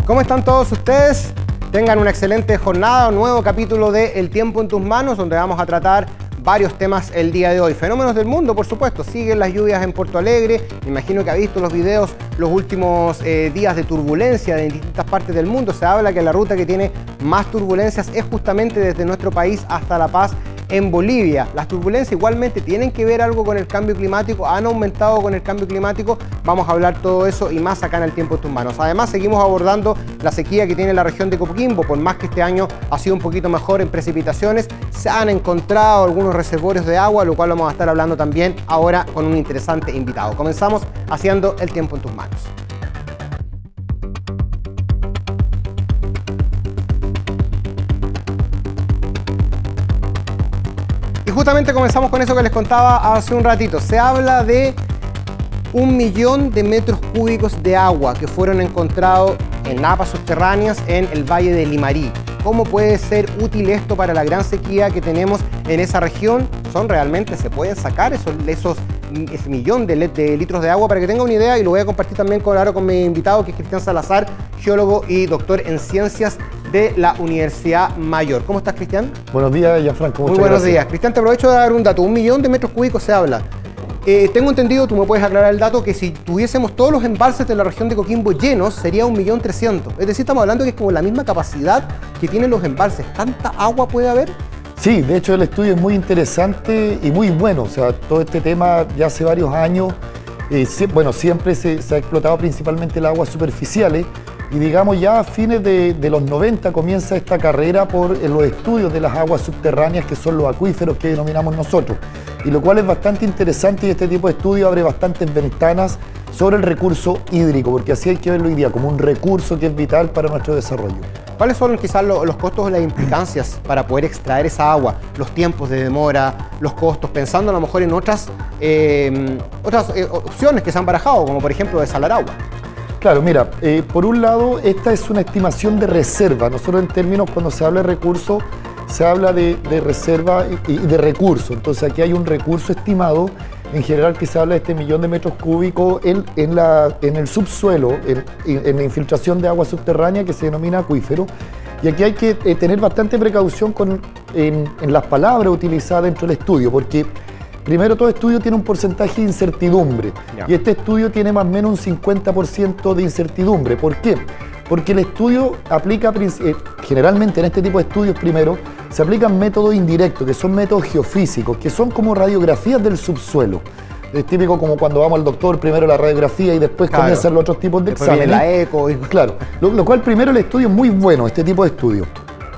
¿Cómo están todos ustedes? Tengan una excelente jornada, un nuevo capítulo de El Tiempo en tus Manos, donde vamos a tratar varios temas el día de hoy. Fenómenos del mundo, por supuesto. Siguen las lluvias en Porto Alegre. Me imagino que ha visto los videos, los últimos días de turbulencia en distintas partes del mundo. Se habla que la ruta que tiene más turbulencias es justamente desde nuestro país hasta La Paz, en Bolivia. Las turbulencias igualmente tienen que ver algo con el cambio climático, han aumentado con el cambio climático. Vamos a hablar todo eso y más acá en El Tiempo en tus Manos. Además, seguimos abordando la sequía que tiene la región de Coquimbo. Por más que este año ha sido un poquito mejor en precipitaciones, se han encontrado algunos reservorios de agua, lo cual vamos a estar hablando también ahora con un interesante invitado. Comenzamos haciendo El Tiempo en tus Manos. Justamente comenzamos con eso que les contaba hace un ratito. Se habla de 1 millón de metros cúbicos de agua que fueron encontrados en napas subterráneas en el Valle de Limarí. ¿Cómo puede ser útil esto para la gran sequía que tenemos en esa región? ¿Se pueden sacar ese millón de litros de agua? Para que tenga una idea, y lo voy a compartir también con mi invitado, que es Cristian Salazar, geólogo y doctor en ciencias de la Universidad Mayor. ¿Cómo estás, Cristian? Buenos días, Gianfranco. Muy buenos días. Cristian, te aprovecho de dar un dato. 1 millón de metros cúbicos se habla. Tengo entendido, tú me puedes aclarar el dato, que si tuviésemos todos los embalses de la región de Coquimbo llenos, sería 1.300.000. Es decir, estamos hablando que es como la misma capacidad que tienen los embalses. ¿Tanta agua puede haber? Sí, de hecho el estudio es muy interesante y muy bueno. O sea, todo este tema ya hace varios años, siempre se ha explotado principalmente las aguas superficiales. Y digamos ya a fines de los 90 comienza esta carrera por los estudios de las aguas subterráneas, que son los acuíferos que denominamos nosotros. Y lo cual es bastante interesante, y este tipo de estudio abre bastantes ventanas sobre el recurso hídrico, porque así hay que verlo hoy día, como un recurso que es vital para nuestro desarrollo. ¿Cuáles son quizás los costos o las implicancias para poder extraer esa agua? Los tiempos de demora, los costos, pensando a lo mejor en otras opciones que se han barajado, como por ejemplo desalar agua. Claro, mira, por un lado, esta es una estimación de reserva. Nosotros en términos, cuando se habla de recursos, se habla de reserva y de recurso. Entonces aquí hay un recurso estimado, en general que se habla de 1 millón de metros cúbicos en el subsuelo, en la infiltración de agua subterránea, que se denomina acuífero. Y aquí hay que tener bastante precaución en las palabras utilizadas dentro del estudio, porque primero, todo estudio tiene un porcentaje de incertidumbre. Y este estudio tiene más o menos un 50% de incertidumbre. ¿Por qué? Porque el estudio aplica, generalmente en este tipo de estudios primero, se aplican métodos indirectos, que son métodos geofísicos, que son como radiografías del subsuelo. Es típico como cuando vamos al doctor, primero la radiografía y después comienzan los otros tipos de exámenes. La eco. Claro, lo cual primero el estudio es muy bueno, este tipo de estudio.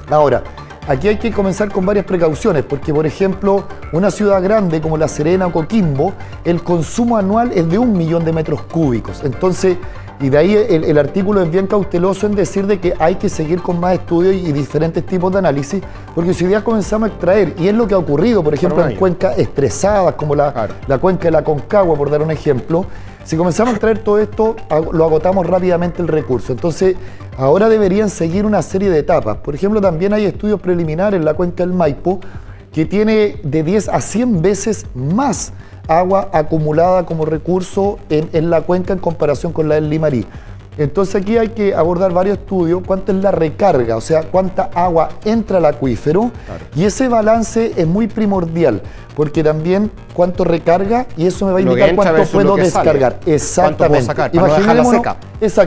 Ahora, aquí hay que comenzar con varias precauciones, porque por ejemplo, una ciudad grande como La Serena o Coquimbo, el consumo anual es de 1 millón de metros cúbicos. Entonces, y de ahí el artículo es bien cauteloso en decir de que hay que seguir con más estudios y diferentes tipos de análisis, porque si hoy día comenzamos a extraer, y es lo que ha ocurrido, por ejemplo, en cuencas estresadas, como la cuenca de la Concagua, por dar un ejemplo, si comenzamos a extraer todo esto, lo agotamos rápidamente el recurso. Entonces, ahora deberían seguir una serie de etapas. Por ejemplo, también hay estudios preliminares en la cuenca del Maipo que tiene de 10 a 100 veces más agua acumulada como recurso en la cuenca en comparación con la del Limarí. Entonces aquí hay que abordar varios estudios, cuánto es la recarga, o sea, cuánta agua entra al acuífero, y ese balance es muy primordial, porque también cuánto recarga, y eso me va a indicar cuánto puedo descargar. Exactamente.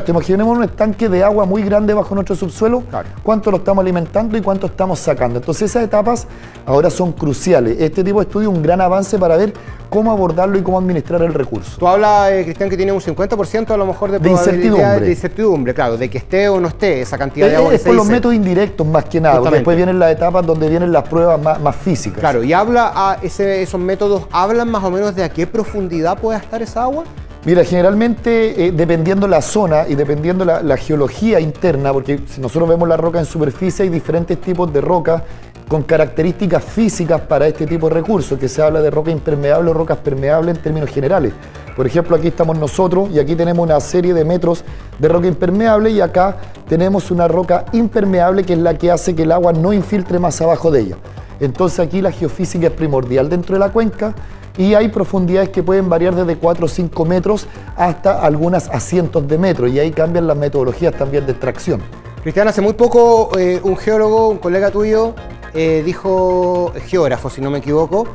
Imaginemos un estanque de agua muy grande bajo nuestro subsuelo, cuánto lo estamos alimentando y cuánto estamos sacando. Entonces esas etapas ahora son cruciales. Este tipo de estudio es un gran avance para ver cómo abordarlo y cómo administrar el recurso. Tú hablas, Cristian, que tiene un 50% a lo mejor de incertidumbre, claro, de que esté o no esté esa cantidad de agua. Es por los métodos indirectos más que nada, porque después vienen las etapas donde vienen las pruebas más físicas. Claro, y esos métodos hablan más o menos de a qué profundidad puede estar esa agua. Mira, generalmente dependiendo la zona y dependiendo la geología interna, porque si nosotros vemos la roca en superficie, hay diferentes tipos de rocas con características físicas para este tipo de recursos, que se habla de roca impermeable o rocas permeables en términos generales. Por ejemplo, aquí estamos nosotros y aquí tenemos una serie de metros de roca impermeable, y acá tenemos una roca impermeable que es la que hace que el agua no infiltre más abajo de ella. Entonces aquí la geofísica es primordial dentro de la cuenca, y hay profundidades que pueden variar desde 4 o 5 metros hasta algunas a cientos de metros, y ahí cambian las metodologías también de extracción. Cristian, hace muy poco un geólogo, un colega tuyo, dijo, geógrafo si no me equivoco,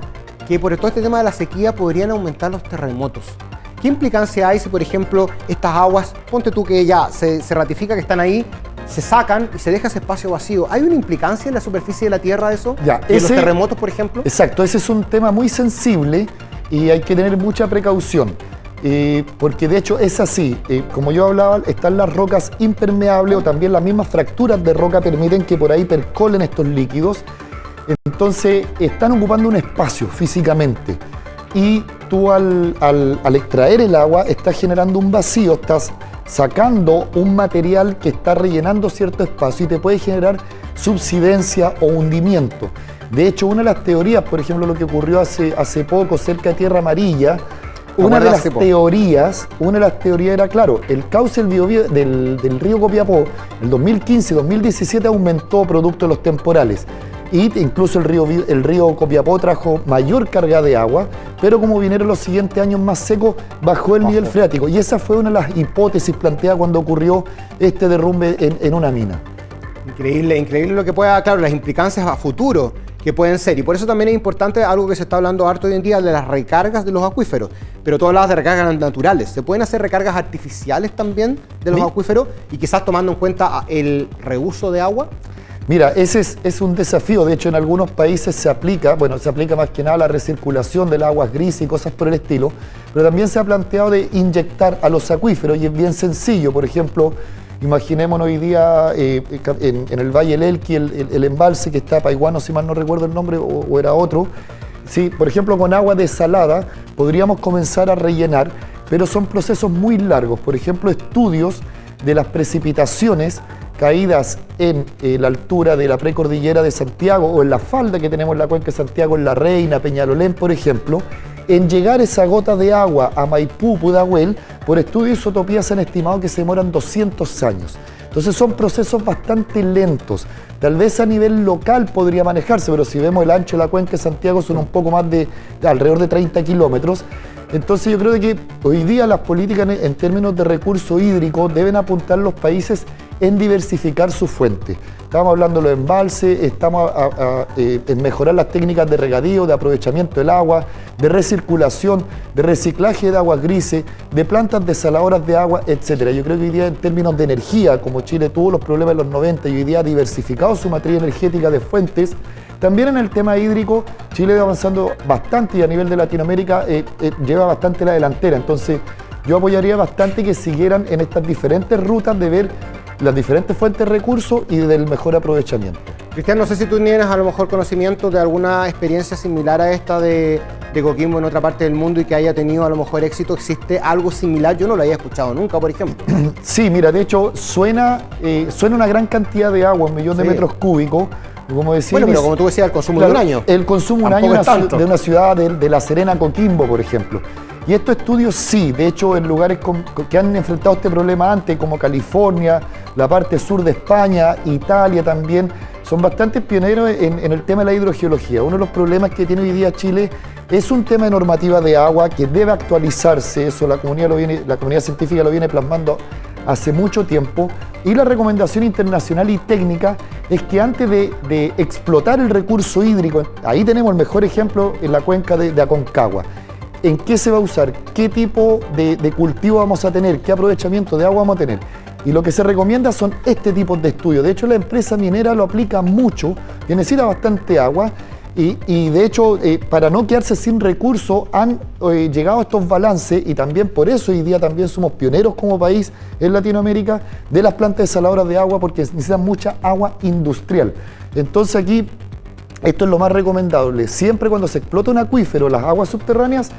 que por todo este tema de la sequía podrían aumentar los terremotos. ¿Qué implicancia hay si, por ejemplo, estas aguas, ponte tú que ya se ratifica que están ahí, se sacan y se deja ese espacio vacío? ¿Hay una implicancia en la superficie de la Tierra de eso? Ya, ¿De los terremotos, por ejemplo? Exacto, ese es un tema muy sensible y hay que tener mucha precaución. Porque de hecho es así, como yo hablaba, están las rocas impermeables o también las mismas fracturas de roca permiten que por ahí percolen estos líquidos. Entonces están ocupando un espacio físicamente y tú al extraer el agua estás generando un vacío, estás sacando un material que está rellenando cierto espacio y te puede generar subsidencia o hundimiento. De hecho, una de las teorías, por ejemplo, lo que ocurrió hace poco cerca de Tierra Amarilla, una de las teorías era, claro, el cauce del río Copiapó, en 2015-2017 aumentó producto de los temporales. Y incluso el río Copiapó trajo mayor carga de agua, pero como vinieron los siguientes años más secos, bajó el nivel freático. Y esa fue una de las hipótesis planteadas cuando ocurrió este derrumbe en una mina. Increíble, increíble lo que pueda, claro, las implicancias a futuro que pueden ser. Y por eso también es importante algo que se está hablando harto hoy en día, de las recargas de los acuíferos. Pero tú hablabas de recargas naturales. ¿Se pueden hacer recargas artificiales también de los acuíferos? Y quizás tomando en cuenta el reuso de agua. Mira, ese es un desafío. De hecho, en algunos países se aplica más que nada la recirculación del agua gris y cosas por el estilo, pero también se ha planteado de inyectar a los acuíferos y es bien sencillo. Por ejemplo, imaginémonos hoy día en el Valle del Elqui, el embalse que está Paiguano, si mal no recuerdo el nombre, o era otro. Sí, por ejemplo, con agua desalada podríamos comenzar a rellenar, pero son procesos muy largos. Por ejemplo, estudios de las precipitaciones caídas en la altura de la precordillera de Santiago o en la falda que tenemos en la cuenca de Santiago, en La Reina, Peñalolén, por ejemplo, en llegar esa gota de agua a Maipú, Pudahuel, por estudios de isotopía se han estimado que se demoran 200 años. Entonces son procesos bastante lentos. Tal vez a nivel local podría manejarse, pero si vemos el ancho de la cuenca de Santiago son un poco más de alrededor de 30 kilómetros. Entonces yo creo que hoy día las políticas en términos de recurso hídrico deben apuntar los países en diversificar sus fuentes. Estamos hablando de los embalses, estamos en mejorar las técnicas de regadío, de aprovechamiento del agua, de recirculación, de reciclaje de aguas grises, de plantas desaladoras de agua, etc. Yo creo que hoy día en términos de energía, como Chile tuvo los problemas en los 90 y hoy día ha diversificado su matriz energética de fuentes, también en el tema hídrico Chile va avanzando bastante y a nivel de Latinoamérica lleva bastante la delantera. Entonces yo apoyaría bastante que siguieran en estas diferentes rutas de ver las diferentes fuentes de recursos y del mejor aprovechamiento. Cristian, no sé si tú tienes a lo mejor conocimiento de alguna experiencia similar a esta de Coquimbo en otra parte del mundo y que haya tenido a lo mejor éxito. ¿Existe algo similar? Yo no lo había escuchado nunca, por ejemplo. Sí, mira, de hecho suena una gran cantidad de agua, 1 millón de metros cúbicos. Como decís, bueno, pero como tú decías, el consumo claro, de un año. El consumo de un año de una ciudad de La Serena, Coquimbo, por ejemplo. Y estos estudios sí, de hecho en lugares que han enfrentado este problema antes, como California, la parte sur de España, Italia también, son bastante pioneros en el tema de la hidrogeología. Uno de los problemas que tiene hoy día Chile es un tema de normativa de agua que debe actualizarse, eso la comunidad científica lo viene plasmando hace mucho tiempo, y la recomendación internacional y técnica es que antes de explotar el recurso hídrico, ahí tenemos el mejor ejemplo en la cuenca de Aconcagua, ¿en qué se va a usar? ¿Qué tipo de cultivo vamos a tener? ¿Qué aprovechamiento de agua vamos a tener? Y lo que se recomienda son este tipo de estudios. De hecho, la empresa minera lo aplica mucho, que necesita bastante agua, y de hecho, para no quedarse sin recursos, han llegado a estos balances, y también por eso hoy día también somos pioneros como país en Latinoamérica de las plantas desaladoras de agua, porque necesitan mucha agua industrial. Entonces aquí, esto es lo más recomendable. Siempre cuando se explota un acuífero, las aguas subterráneas,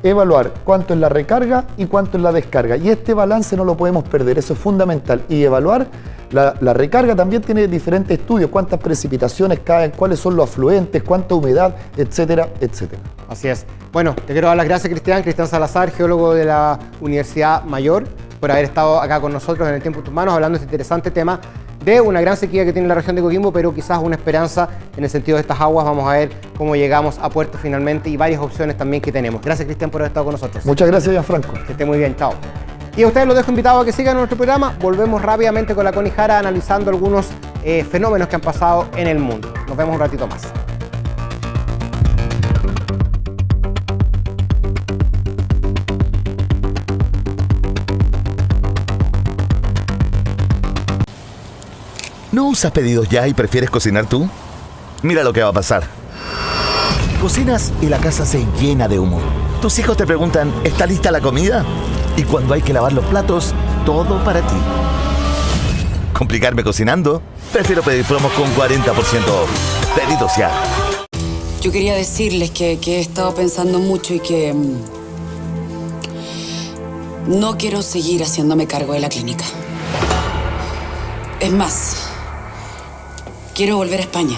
evaluar cuánto es la recarga y cuánto es la descarga. Y este balance no lo podemos perder, eso es fundamental. Y evaluar la recarga también tiene diferentes estudios, cuántas precipitaciones caen, cuáles son los afluentes, cuánta humedad, etcétera, etcétera. Así es. Bueno, te quiero dar las gracias, Cristian Salazar, geólogo de la Universidad Mayor, por haber estado acá con nosotros en El Tiempo en Tus Manos, hablando de este interesante tema de una gran sequía que tiene la región de Coquimbo, pero quizás una esperanza en el sentido de estas aguas. Vamos a ver cómo llegamos a puerto finalmente y varias opciones también que tenemos. Gracias, Cristian, por haber estado con nosotros. Muchas gracias, Gianfranco. Que esté muy bien, chao. Y a ustedes los dejo invitados a que sigan nuestro programa. Volvemos rápidamente con la Connie Jara analizando algunos fenómenos que han pasado en el mundo. Nos vemos un ratito más. ¿No usas pedidos ya y prefieres cocinar tú? Mira lo que va a pasar. Cocinas y la casa se llena de humo. Tus hijos te preguntan, ¿está lista la comida? Y cuando hay que lavar los platos, todo para ti. ¿Complicarme cocinando? Prefiero pedir promos con 40% off. Pedidos ya. Yo quería decirles que he estado pensando mucho y que no quiero seguir haciéndome cargo de la clínica. Es más, quiero volver a España.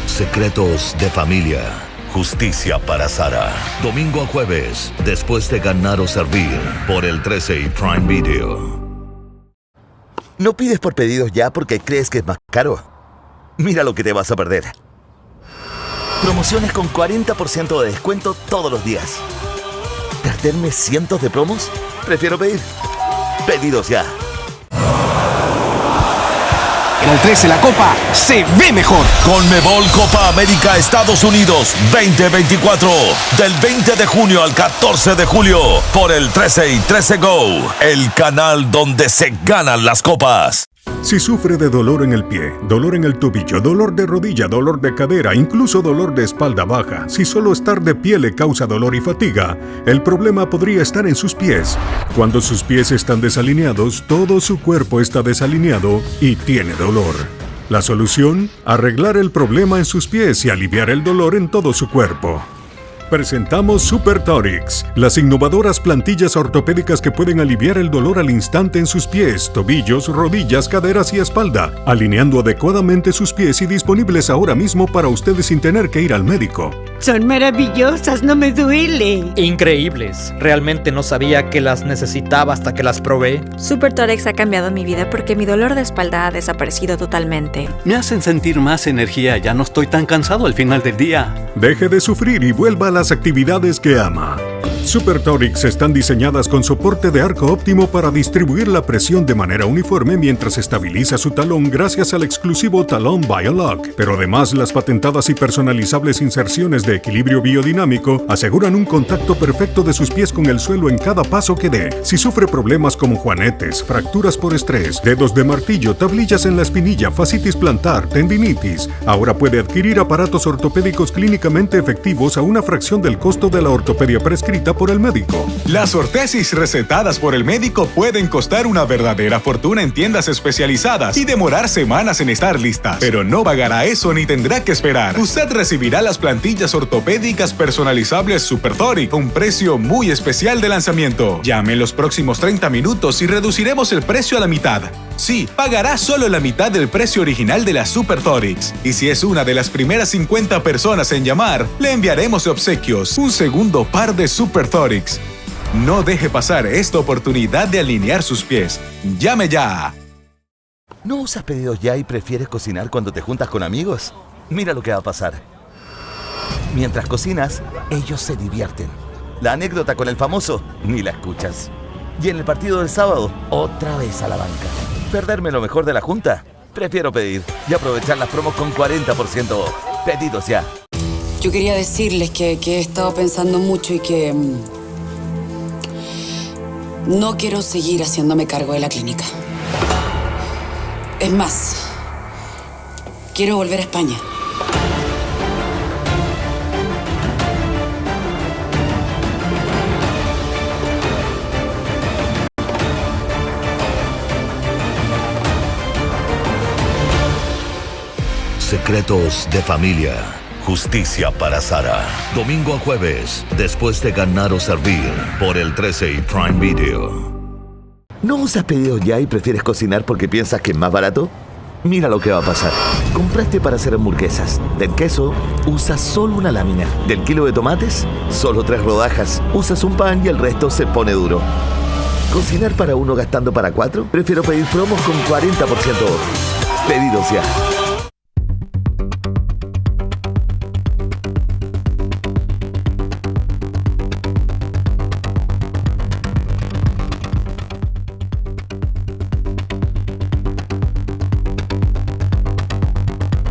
Secretos de familia. Justicia para Sara. Domingo a jueves, después de Ganar o Servir, por el 13 y Prime Video. ¿No pides por pedidos ya porque crees que es más caro? Mira lo que te vas a perder. Promociones con 40% de descuento todos los días. ¿Perderme cientos de promos? Prefiero pedir. Pedidos ya. En el 13 la Copa se ve mejor. Conmebol Copa América Estados Unidos 2024. Del 20 de junio al 14 de julio. Por el 13 y 13 Go. El canal donde se ganan las copas. Si sufre de dolor en el pie, dolor en el tobillo, dolor de rodilla, dolor de cadera, incluso dolor de espalda baja, si solo estar de pie le causa dolor y fatiga, el problema podría estar en sus pies. Cuando sus pies están desalineados, todo su cuerpo está desalineado y tiene dolor. La solución: arreglar el problema en sus pies y aliviar el dolor en todo su cuerpo. Presentamos Super Torix, las innovadoras plantillas ortopédicas que pueden aliviar el dolor al instante en sus pies, tobillos, rodillas, caderas y espalda, alineando adecuadamente sus pies y disponibles ahora mismo para ustedes sin tener que ir al médico. Son maravillosas, no me duele. Increíbles. Realmente no sabía que las necesitaba hasta que las probé. Super Torex ha cambiado mi vida porque mi dolor de espalda ha desaparecido totalmente. Me hacen sentir más energía, ya no estoy tan cansado al final del día. Deje de sufrir y vuelva a las actividades que ama. Super Torix están diseñadas con soporte de arco óptimo para distribuir la presión de manera uniforme mientras estabiliza su talón gracias al exclusivo talón BioLock. Pero además las patentadas y personalizables inserciones de equilibrio biodinámico aseguran un contacto perfecto de sus pies con el suelo en cada paso que dé. Si sufre problemas como juanetes, fracturas por estrés, dedos de martillo, tablillas en la espinilla, fascitis plantar, tendinitis, ahora puede adquirir aparatos ortopédicos clínicamente efectivos a una fracción del costo de la ortopedia prescrita por el médico. Las ortesis recetadas por el médico pueden costar una verdadera fortuna en tiendas especializadas y demorar semanas en estar listas. Pero no pagará eso ni tendrá que esperar. Usted recibirá las plantillas ortopédicas personalizables Super Torix a un precio muy especial de lanzamiento. Llame en los próximos 30 minutos y reduciremos el precio a la mitad. Sí, pagará solo la mitad del precio original de la Super Torix. Y si es una de las primeras 50 personas en llamar, le enviaremos de obsequios un segundo par de Super Torix. No deje pasar esta oportunidad de alinear sus pies. ¡Llame ya! ¿No usas pedidos ya y prefieres cocinar cuando te juntas con amigos? Mira lo que va a pasar. Mientras cocinas, ellos se divierten. La anécdota con el famoso, ni la escuchas. Y en el partido del sábado, otra vez a la banca. ¿Perderme lo mejor de la junta? Prefiero pedir y aprovechar las promos con 40% off. Pedidos ya. Yo quería decirles que he estado pensando mucho y que no quiero seguir haciéndome cargo de la clínica. Es más, quiero volver a España. Secretos de familia. Justicia para Sara. Domingo a jueves, después de Ganar o Servir, por el 13 y Prime Video. ¿No usas pedidos ya y prefieres cocinar porque piensas que es más barato? Mira lo que va a pasar. Compraste para hacer hamburguesas. Del queso, usas solo una lámina. Del kilo de tomates, solo 3 rodajas. Usas un pan y el resto se pone duro. ¿Cocinar para uno gastando para 4? Prefiero pedir promos con 40% off. Pedidos ya.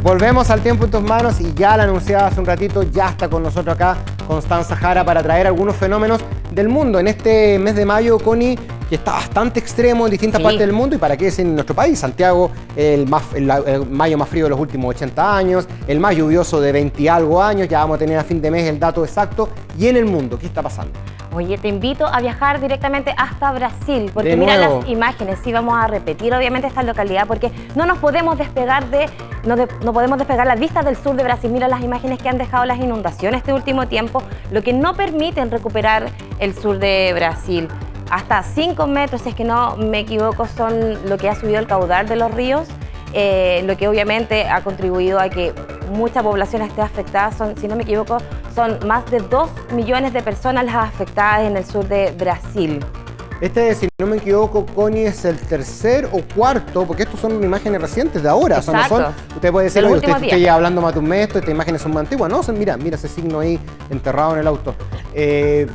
Volvemos al tiempo en tus manos y ya la anunciaba hace un ratito, ya está con nosotros acá Constanza Jara para traer algunos fenómenos del mundo en este mes de mayo, Connie, que está bastante extremo en distintas partes del mundo y para qué es en nuestro país. Santiago, el mayo más frío de los últimos 80 años, el más lluvioso de 20 y algo años, ya vamos a tener a fin de mes el dato exacto. Y en el mundo, ¿qué está pasando? Oye, te invito a viajar directamente hasta Brasil, porque mira las imágenes, sí vamos a repetir obviamente esta localidad, porque no nos podemos despegar no podemos despegar las vistas del sur de Brasil. Mira las imágenes que han dejado las inundaciones este último tiempo, lo que no permiten recuperar el sur de Brasil. Hasta 5 metros, si es que no me equivoco, son lo que ha subido el caudal de los ríos, lo que obviamente ha contribuido a que mucha población esté afectada. Si no me equivoco, son más de 2 millones de personas las afectadas en el sur de Brasil. Si no me equivoco, Connie, es el tercer o cuarto, porque estos son imágenes recientes de ahora. Exacto. O sea, usted puede decir, oye, usted lleva hablando más de un mes, estas imágenes son más antiguas. No, mira ese signo ahí enterrado en el auto.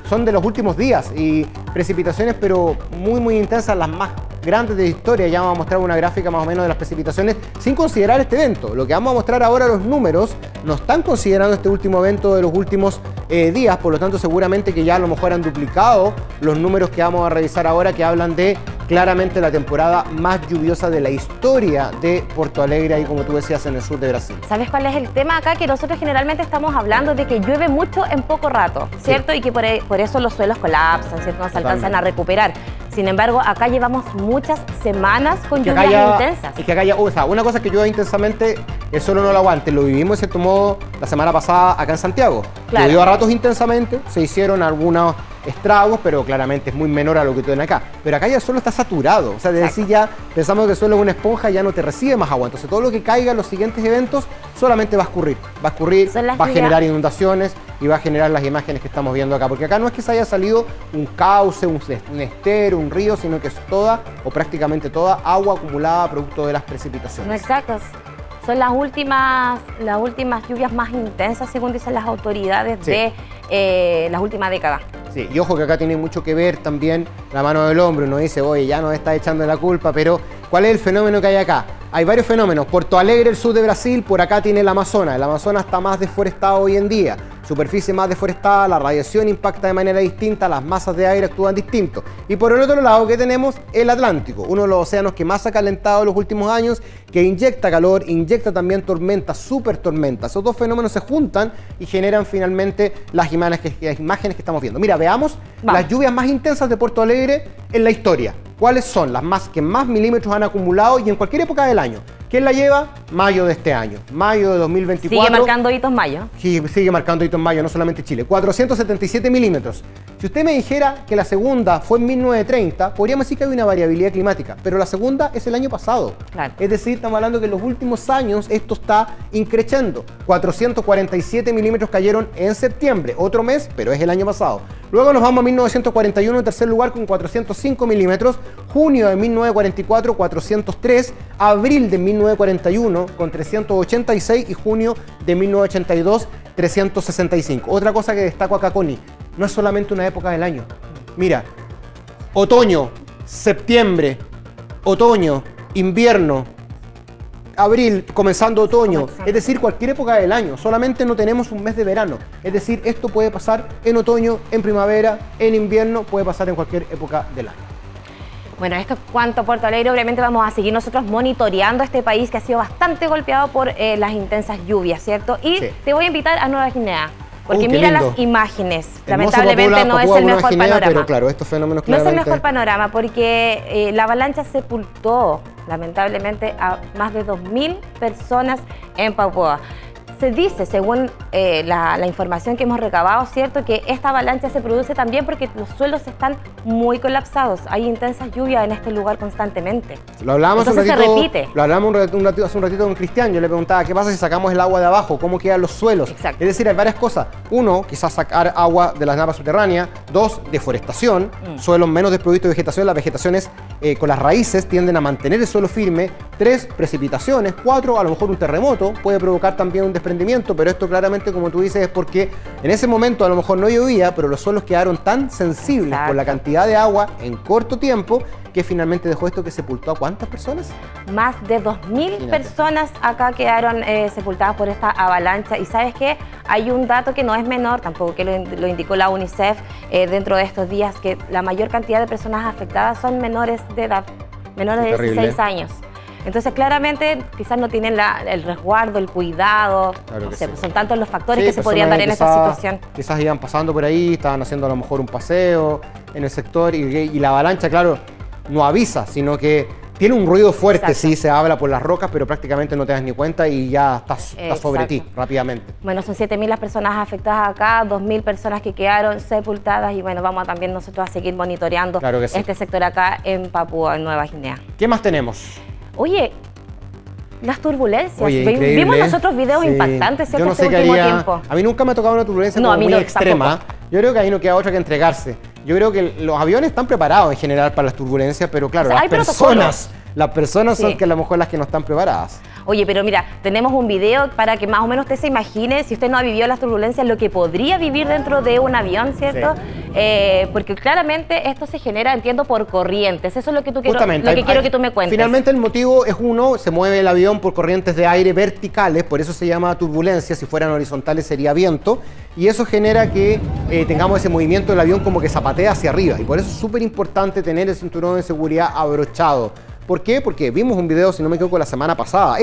Son de los últimos días y precipitaciones, pero muy intensas, las más grandes de la historia. Ya vamos a mostrar una gráfica más o menos de las precipitaciones sin considerar este evento. Lo que vamos a mostrar ahora, los números, no están considerando este último evento de los últimos días, por lo tanto seguramente que ya a lo mejor han duplicado los números que vamos a revisar ahora, que hablan de claramente la temporada más lluviosa de la historia de Porto Alegre, ahí como tú decías, en el sur de Brasil. ¿Sabes cuál es el tema acá? Que nosotros generalmente estamos hablando de que llueve mucho en poco rato, ¿cierto? Sí. Y que por eso los suelos colapsan, ¿cierto? No se alcanzan a recuperar. Sin embargo, acá llevamos muchas semanas con lluvias intensas. Es que acá una cosa que llueve intensamente, eso no lo aguante. Lo vivimos de cierto modo la semana pasada acá en Santiago. Claro. Llovió a ratos intensamente, se hicieron algunos estragos, pero claramente es muy menor a lo que tienen acá. Pero acá ya el suelo está saturado, o sea, de decir ya pensamos que el suelo es una esponja, ya no te recibe más agua. Entonces todo lo que caiga en los siguientes eventos solamente va a escurrir, va a generar inundaciones y va a generar las imágenes que estamos viendo acá. Porque acá no es que se haya salido un cauce, un estero, un río, sino que es toda o prácticamente toda agua acumulada producto de las precipitaciones. No, exacto. Son las últimas lluvias más intensas, según dicen las autoridades de las últimas décadas. Sí, y ojo que acá tiene mucho que ver también la mano del hombre. Uno dice, oye, ya nos está echando la culpa, pero ¿cuál es el fenómeno que hay acá? Hay varios fenómenos. Porto Alegre, el sur de Brasil, por acá tiene el Amazonas. El Amazonas está más deforestado hoy en día. Superficie más deforestada, la radiación impacta de manera distinta, las masas de aire actúan distinto. Y por el otro lado, ¿qué tenemos? El Atlántico, uno de los océanos que más ha calentado en los últimos años, que inyecta calor, inyecta también tormentas, super tormentas. Esos dos fenómenos se juntan y generan finalmente las imágenes que estamos viendo. Mira, veamos las lluvias más intensas de Porto Alegre en la historia. ¿Cuáles son las que más milímetros han acumulado y en cualquier época del año? ¿Quién la lleva? Mayo de este año, mayo de 2024. Sigue marcando hitos mayo. Sigue marcando hitos mayo, no solamente Chile. 477 milímetros. Si usted me dijera que la segunda fue en 1930, podríamos decir que hay una variabilidad climática, pero la segunda es el año pasado. Claro. Es decir, estamos hablando que en los últimos años esto está increciendo. 447 milímetros cayeron en septiembre, otro mes, pero es el año pasado. Luego nos vamos a 1941 en tercer lugar con 405 milímetros, junio de 1944 403, abril de 1941 con 386 y junio de 1982 365. Otra cosa que destaco acá, Connie, no es solamente una época del año. Mira, otoño, septiembre, otoño, invierno, abril, comenzando otoño, es decir, cualquier época del año, solamente no tenemos un mes de verano, es decir, esto puede pasar en otoño, en primavera, en invierno, puede pasar en cualquier época del año. Bueno, esto es cuanto a Porto Alegre. Obviamente vamos a seguir nosotros monitoreando este país que ha sido bastante golpeado por las intensas lluvias, ¿cierto? Y te voy a invitar a Nueva Guinea. Porque mira las imágenes, lamentablemente no es el mejor panorama. Pero claro, estos fenómenos claramente... No es el mejor panorama porque la avalancha sepultó, lamentablemente, a más de 2.000 personas en Papúa. se dice, según la información que hemos recabado, ¿cierto?, que esta avalancha se produce también porque los suelos están muy colapsados. Hay intensas lluvias en este lugar constantemente. Lo hablábamos Entonces se repite. Lo hablábamos hace un ratito con Cristian. Yo le preguntaba, ¿qué pasa si sacamos el agua de abajo? ¿Cómo quedan los suelos? Exacto. Es decir, hay varias cosas. Uno, quizás sacar agua de las napas subterráneas. Dos, deforestación. Suelos menos desprovistos de vegetación. Las vegetaciones con las raíces tienden a mantener el suelo firme. Tres, precipitaciones. Cuatro, a lo mejor un terremoto puede provocar también un desprendimiento, pero esto claramente, como tú dices, es porque en ese momento a lo mejor no llovía, pero los suelos quedaron tan sensibles por la cantidad de agua en corto tiempo que finalmente dejó esto que sepultó a ¿cuántas personas? Más de 2.000 personas acá quedaron sepultadas por esta avalancha. Y ¿sabes qué? Hay un dato que no es menor, tampoco que lo indicó la UNICEF dentro de estos días, que la mayor cantidad de personas afectadas son menores de edad, menores de 16 años. Entonces, claramente, quizás no tienen el resguardo, el cuidado, Claro no que sé, sí. son tantos los factores que se personas podrían dar que en esta situación. Quizás iban pasando por ahí, estaban haciendo a lo mejor un paseo en el sector y la avalancha, claro, no avisa, sino que tiene un ruido fuerte. Exacto. Sí, se habla por las rocas, pero prácticamente no te das ni cuenta y ya está sobre ti rápidamente. Bueno, son 7.000 las personas afectadas acá, 2.000 personas que quedaron sepultadas y bueno, vamos también nosotros a seguir monitoreando Claro que sí. este sector acá en Papúa Nueva Guinea. ¿Qué más tenemos? Oye, las turbulencias. Oye, increíble. Vimos nosotros videos Sí. impactantes, ¿cierto? Yo no sé este qué último haría. tiempo. A mí nunca me ha tocado una turbulencia No, como a mí muy no, extrema. tampoco. Yo creo que ahí no queda otra que entregarse. Yo creo que los aviones están preparados en general para las turbulencias, pero claro, O sea, hay las personas son Sí. que a lo mejor las que no están preparadas. Oye, pero mira, tenemos un video para que más o menos usted se imagine, si usted no ha vivido las turbulencias, lo que podría vivir dentro de un avión, ¿cierto? Porque claramente esto se genera, entiendo, por corrientes. Eso es lo que quiero que tú me cuentes. Finalmente el motivo es uno, se mueve el avión por corrientes de aire verticales, por eso se llama turbulencia. Si fueran horizontales sería viento, y eso genera que tengamos ese movimiento del avión como que zapatea hacia arriba, y por eso es súper importante tener el cinturón de seguridad abrochado. ¿Por qué? Porque vimos un video, si no me equivoco, la semana pasada,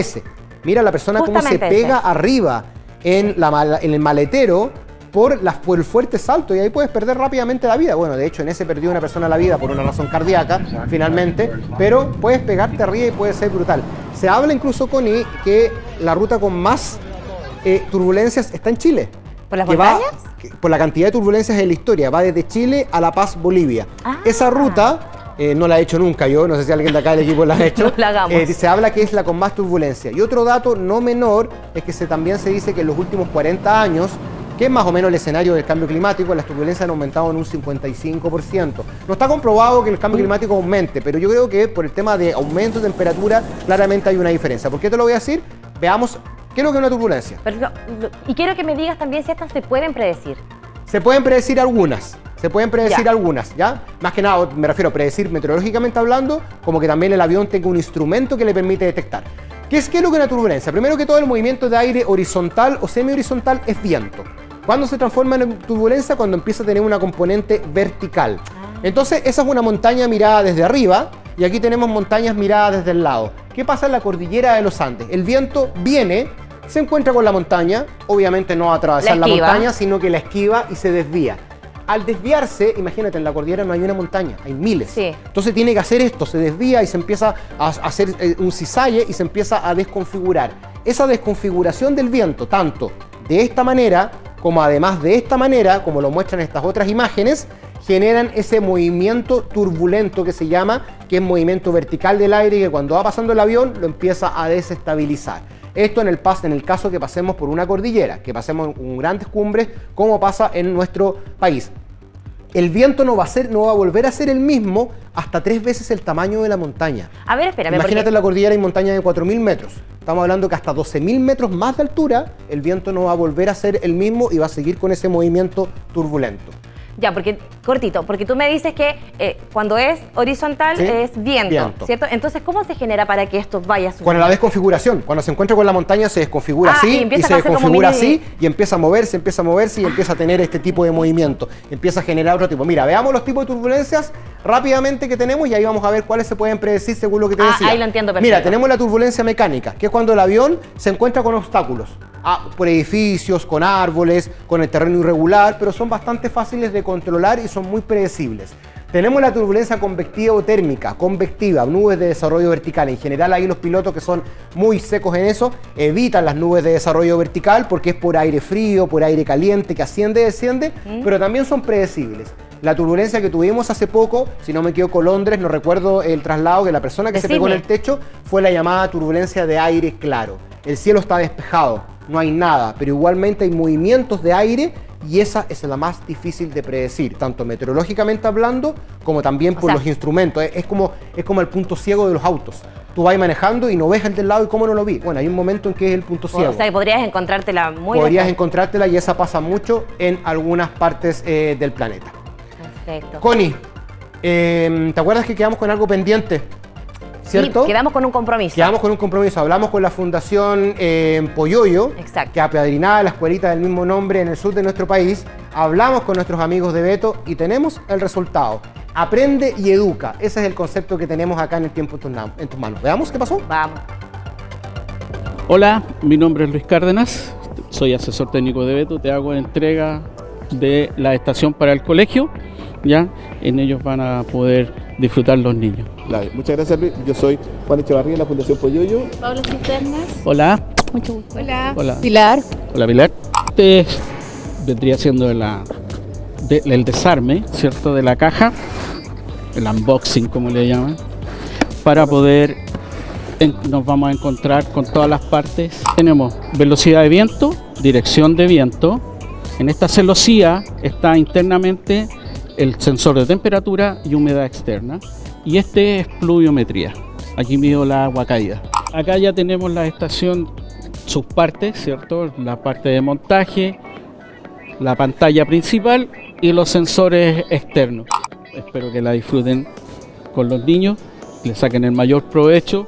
mira la persona cómo se pega arriba en el maletero por el fuerte salto, y ahí puedes perder rápidamente la vida. Bueno, de hecho en ese perdió una persona la vida por una razón cardíaca finalmente, pero puedes pegarte arriba y puede ser brutal. Se habla incluso, Connie, que la ruta con más turbulencias está en Chile. ¿Por las montañas? Por la cantidad de turbulencias en la historia, va desde Chile a La Paz, Bolivia. Esa ruta no la he hecho nunca yo, no sé si alguien de acá del equipo la ha hecho. No la hagamos. Se habla que es la con más turbulencia. Y otro dato no menor es que también se dice que en los últimos 40 años, que es más o menos el escenario del cambio climático, las turbulencias han aumentado en un 55%. No está comprobado que el cambio climático aumente, pero yo creo que por el tema de aumento de temperatura, claramente hay una diferencia. ¿Por qué te lo voy a decir? Veamos qué es lo que es una turbulencia. Y quiero que me digas también si estas se pueden predecir. Se pueden predecir algunas. Algunas, ¿ya? Más que nada, me refiero a predecir meteorológicamente hablando, como que también el avión tenga un instrumento que le permite detectar. ¿Qué es lo que es una turbulencia? Primero que todo, el movimiento de aire horizontal o semi-horizontal es viento. ¿Cuándo se transforma en turbulencia? Cuando empieza a tener una componente vertical. Entonces, esa es una montaña mirada desde arriba, y aquí tenemos montañas miradas desde el lado. ¿Qué pasa en la cordillera de los Andes? El viento viene, se encuentra con la montaña, obviamente no va a atravesar la montaña, sino que la esquiva y se desvía. Al desviarse, imagínate, en la cordillera no hay una montaña, hay miles. Sí. Entonces tiene que hacer esto, se desvía y se empieza a hacer un cizalle y se empieza a desconfigurar. Esa desconfiguración del viento, tanto de esta manera como además de esta manera, como lo muestran estas otras imágenes, generan ese movimiento turbulento que se llama, que es movimiento vertical del aire, que cuando va pasando el avión lo empieza a desestabilizar. Esto en el caso que pasemos por una cordillera, que pasemos en grandes cumbres, como pasa en nuestro país. El viento no va a volver a ser el mismo hasta 3 veces el tamaño de la montaña. A ver, espérame. Imagínate en la cordillera hay montañas de 4.000 metros. Estamos hablando que hasta 12.000 metros más de altura, el viento no va a volver a ser el mismo y va a seguir con ese movimiento turbulento. Ya, porque cortito, porque tú me dices que cuando es horizontal es viento, ¿cierto? Entonces, ¿cómo se genera para que esto vaya subiendo? Con la desconfiguración. Cuando se encuentra con la montaña se desconfigura así y se desconfigura así y empieza a moverse y empieza a tener este tipo de movimiento. Empieza a generar otro tipo. Mira, veamos los tipos de turbulencias rápidamente que tenemos y ahí vamos a ver cuáles se pueden predecir según lo que te decía. Ahí lo entiendo perfecto. Mira, tenemos la turbulencia mecánica, que es cuando el avión se encuentra con obstáculos. Por edificios, con árboles, con el terreno irregular, pero son bastante fáciles de controlar y son muy predecibles. Tenemos la turbulencia convectiva o térmica, convectiva, nubes de desarrollo vertical. En general ahí los pilotos que son muy secos en eso evitan las nubes de desarrollo vertical porque es por aire frío, por aire caliente que asciende y desciende, pero también son predecibles. La turbulencia que tuvimos hace poco, si no me equivoco, Londres, no recuerdo el traslado, que la persona que se pegó en el techo fue la llamada turbulencia de aire claro. El cielo está despejado, no hay nada, pero igualmente hay movimientos de aire y esa es la más difícil de predecir, tanto meteorológicamente hablando como también por los instrumentos. Es como el punto ciego de los autos. Tú vas manejando y no ves el del lado y cómo no lo vi. Bueno, hay un momento en que es el punto ciego. O sea, que podrías encontrártela muy Podrías encontrártela y esa pasa mucho en algunas partes del planeta. Perfecto. Connie, ¿te acuerdas que quedamos con algo pendiente? ¿Cierto? Sí, quedamos con un compromiso. Quedamos con un compromiso. Hablamos con la Fundación Polloyo, que apadrinaba la escuelita del mismo nombre en el sur de nuestro país. Hablamos con nuestros amigos de Beto y tenemos el resultado. Aprende y educa. Ese es el concepto que tenemos acá en El Tiempo en tus manos. Veamos qué pasó. Vamos. Hola, mi nombre es Luis Cárdenas. Soy asesor técnico de Beto. Te hago entrega de la estación para el colegio. Ya, en ellos van a poder disfrutar los niños. Muchas gracias, Luis. Yo soy Juan Echevarría de la Fundación Polloyo. Pablo Cisternas. Hola. Mucho gusto. Hola. Hola. Pilar. Hola, Pilar. Este vendría siendo el desarme, ¿cierto?, de la caja, el unboxing, como le llaman, para poder, nos vamos a encontrar con todas las partes. Tenemos velocidad de viento, dirección de viento. En esta celosía está internamente el sensor de temperatura y humedad externa, y este es pluviometría. Aquí mido la agua caída. Acá ya tenemos la estación, sus partes, ¿cierto? La parte de montaje, la pantalla principal y los sensores externos. Espero que la disfruten con los niños, le saquen el mayor provecho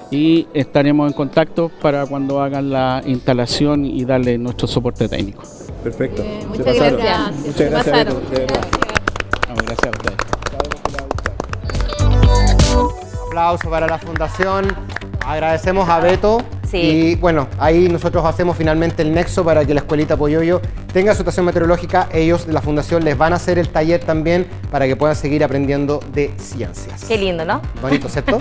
y estaremos en contacto para cuando hagan la instalación y darle nuestro soporte técnico. Perfecto. Muchas gracias. Muchas gracias. Gracias a ustedes. Aplauso para la Fundación. Agradecemos a Beto. Y bueno, ahí nosotros hacemos finalmente el nexo para que la escuelita Polloyo tenga su estación meteorológica. Ellos de la Fundación les van a hacer el taller también para que puedan seguir aprendiendo de ciencias. Qué lindo, ¿no? Bonito, ¿cierto?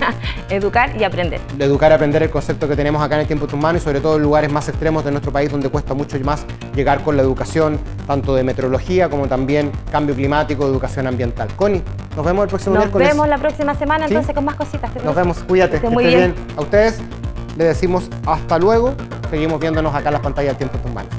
Educar y aprender. Educar y aprender, el concepto que tenemos acá en El Tiempo en tus manos y sobre todo en lugares más extremos de nuestro país donde cuesta mucho más llegar con la educación, tanto de meteorología como también cambio climático, educación ambiental. Connie, nos vemos el próximo miércoles. Nos vemos la próxima semana entonces con más cositas. Nos vemos, cuídate, que estés bien. A ustedes le decimos hasta luego. Seguimos viéndonos acá en las pantallas del Tiempo en tus manos.